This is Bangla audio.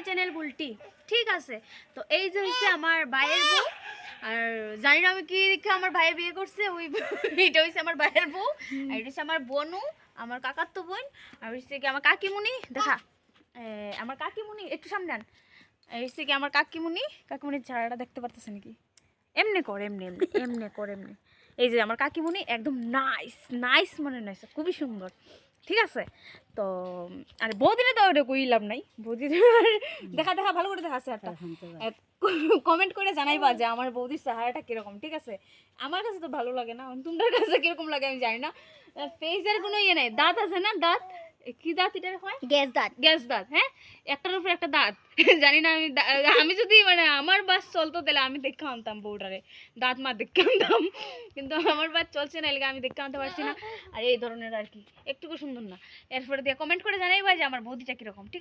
চ্যানেল বুলটি। ঠিক আছে, তো এই যে হচ্ছে আমার ভাইয়ের বউ, আর জানি না আমি কি দেখে আমার ভাইয়ের বিয়ে করছে, ওই এটা হচ্ছে আমার ভাইয়ের বউ, আর এটা হচ্ছে আমার বোনু, আমার কাকার তো বোন, আর হচ্ছে কি আমার কাকিমুনি। দেখা আমার কাকিমুনি একটু সামনে আন। এই হচ্ছে কি আমার কাকিমুনির চেহারাটা দেখতে পারতেছে নাকি? এমনি কর, এমনি এমনি এমনি কর, এমনি। এই যে আমার কাকিমুনি একদম নাইস নাইস, মানে নাইস, খুবই সুন্দর। ঠিক আছে, তো আর বৌদিনে তো ওটা কইলাম নাই, বৌদি দেখা দেখা ভালো করে দেখা আছে একটা কমেন্ট করে জানাইবা যে আমার বৌদির চেহারাটা কিরকম। ঠিক আছে, আমার কাছে তো ভালো লাগে না, তোমার কাছে কিরকম লাগে আমি জানি না। ফেসের কোনো ইয়ে নাই, দাঁত আছে না, দাঁত কি দাঁত এটা হয়, গ্যাস দাঁত। হ্যাঁ, একটার উপর একটা দাঁত জানি না আমি আমি যদি মানে আমার বাস চলতো তাহলে আমি দেখে আনতাম বউটারে, দাঁত মা দেখে আনতাম, কিন্তু আমার বাস চলছে না, এলাকা আমি দেখে আনতে পারছি না। আর এই ধরনের আর কি একটুকু সুন্দর না। এরপরে দিয়ে কমেন্ট করে জানাইবা যে আমার বৌদিটা কিরকম। ঠিক